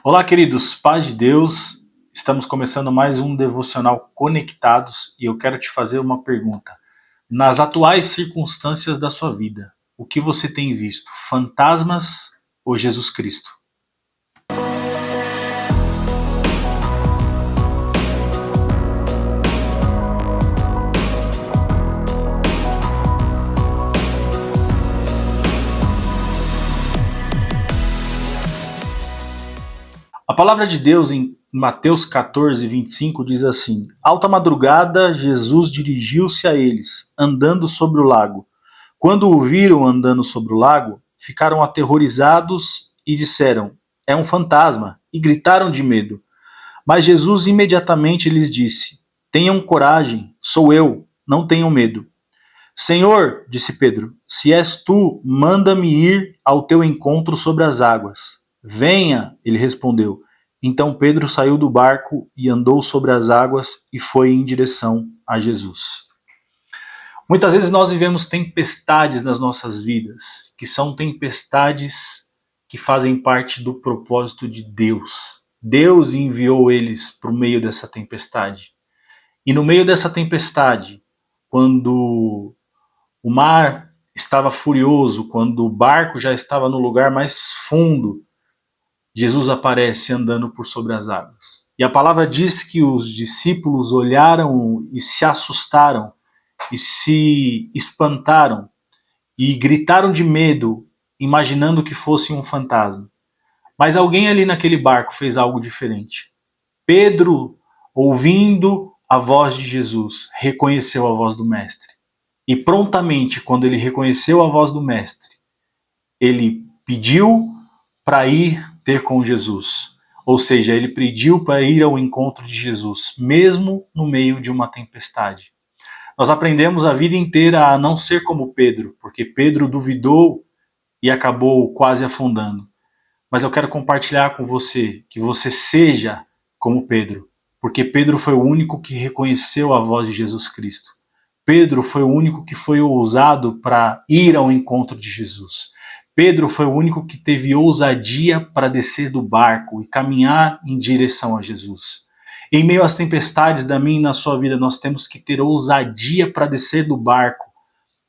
Olá, queridos, paz de Deus. Estamos começando mais um devocional Conectados e eu quero te fazer uma pergunta. Nas atuais circunstâncias da sua vida, o que você tem visto? Fantasmas ou Jesus Cristo? A palavra de Deus em Mateus 14, 25 diz assim: Alta madrugada, Jesus dirigiu-se a eles, andando sobre o lago. Quando o viram andando sobre o lago, ficaram aterrorizados e disseram: É um fantasma, e gritaram de medo. Mas Jesus imediatamente lhes disse: Tenham coragem, sou eu, não tenham medo. Senhor, disse Pedro, se és tu, manda-me ir ao teu encontro sobre as águas. Venha, ele respondeu. Então Pedro saiu do barco e andou sobre as águas e foi em direção a Jesus. Muitas vezes nós vivemos tempestades nas nossas vidas, que são tempestades que fazem parte do propósito de Deus. Deus enviou eles para o meio dessa tempestade. E no meio dessa tempestade, quando o mar estava furioso, quando o barco já estava no lugar mais fundo, Jesus aparece andando por sobre as águas. E a palavra diz que os discípulos olharam e se assustaram e se espantaram e gritaram de medo, imaginando que fosse um fantasma. Mas alguém ali naquele barco fez algo diferente. Pedro, ouvindo a voz de Jesus, reconheceu a voz do Mestre. E prontamente, quando ele reconheceu a voz do Mestre, ele pediu para ir ter com Jesus. Ou seja, ele pediu para ir ao encontro de Jesus, mesmo no meio de uma tempestade. Nós aprendemos a vida inteira a não ser como Pedro, porque Pedro duvidou e acabou quase afundando. Mas eu quero compartilhar com você que você seja como Pedro, porque Pedro foi o único que reconheceu a voz de Jesus Cristo. Pedro foi o único que foi ousado para ir ao encontro de Jesus. Pedro foi o único que teve ousadia para descer do barco e caminhar em direção a Jesus. Em meio às tempestades da minha e na sua vida, nós temos que ter ousadia para descer do barco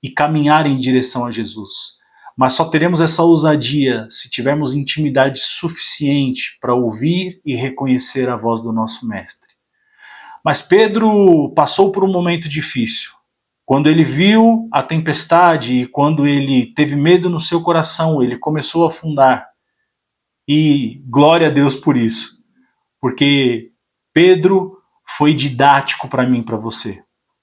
e caminhar em direção a Jesus. Mas só teremos essa ousadia se tivermos intimidade suficiente para ouvir e reconhecer a voz do nosso Mestre. Mas Pedro passou por um momento difícil. Quando ele viu a tempestade e quando ele teve medo no seu coração, ele começou a afundar. E glória a Deus por isso, porque Pedro foi didático para mim e para você.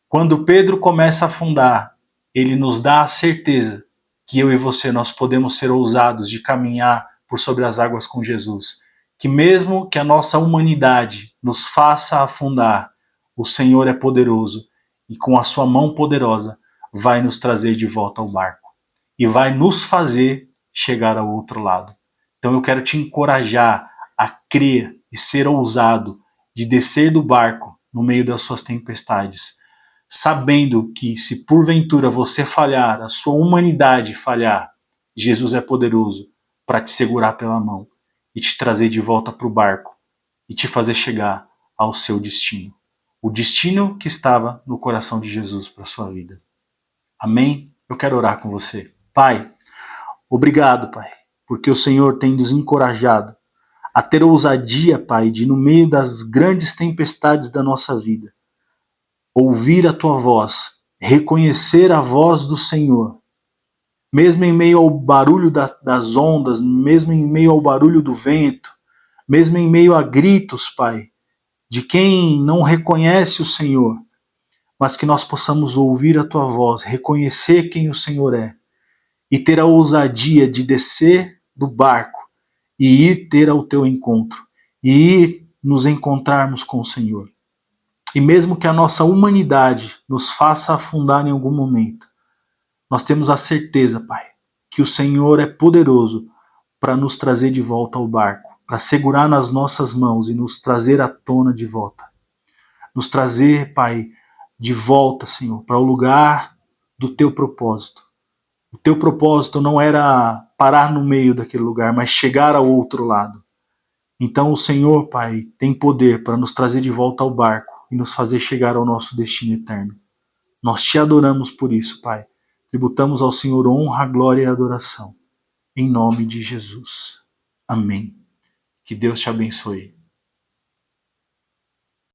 Quando Pedro começa a afundar, ele nos dá a certeza que eu e você nós podemos ser ousados de caminhar por sobre as águas com Jesus. Que mesmo que a nossa humanidade nos faça afundar, o Senhor é poderoso e com a sua mão poderosa vai nos trazer de volta ao barco e vai nos fazer chegar ao outro lado. Então eu quero te encorajar a crer e ser ousado de descer do barco no meio das suas tempestades, sabendo que se porventura você falhar, a sua humanidade falhar, Jesus é poderoso para te segurar pela mão e te trazer de volta para o barco e te fazer chegar ao seu destino. O destino que estava no coração de Jesus para a sua vida. Amém? Eu quero orar com você. Pai, obrigado, Pai, porque o Senhor tem nos encorajado a ter ousadia, Pai, de no meio das grandes tempestades da nossa vida, ouvir a Tua voz, reconhecer a voz do Senhor, mesmo em meio ao barulho das ondas, mesmo em meio ao barulho do vento, mesmo em meio a gritos, Pai, de quem não reconhece o Senhor, mas que nós possamos ouvir a Tua voz, reconhecer quem o Senhor é e ter a ousadia de descer do barco e ir ter ao Teu encontro e ir nos encontrarmos com o Senhor. E mesmo que a nossa humanidade nos faça afundar em algum momento, nós temos a certeza, Pai, que o Senhor é poderoso para nos trazer de volta ao barco, para segurar nas nossas mãos e nos trazer à tona de volta. Nos trazer, Pai, de volta, Senhor, para o lugar do Teu propósito. O Teu propósito não era parar no meio daquele lugar, mas chegar ao outro lado. Então o Senhor, Pai, tem poder para nos trazer de volta ao barco e nos fazer chegar ao nosso destino eterno. Nós te adoramos por isso, Pai. Tributamos ao Senhor honra, glória e adoração. Em nome de Jesus. Amém. Que Deus te abençoe.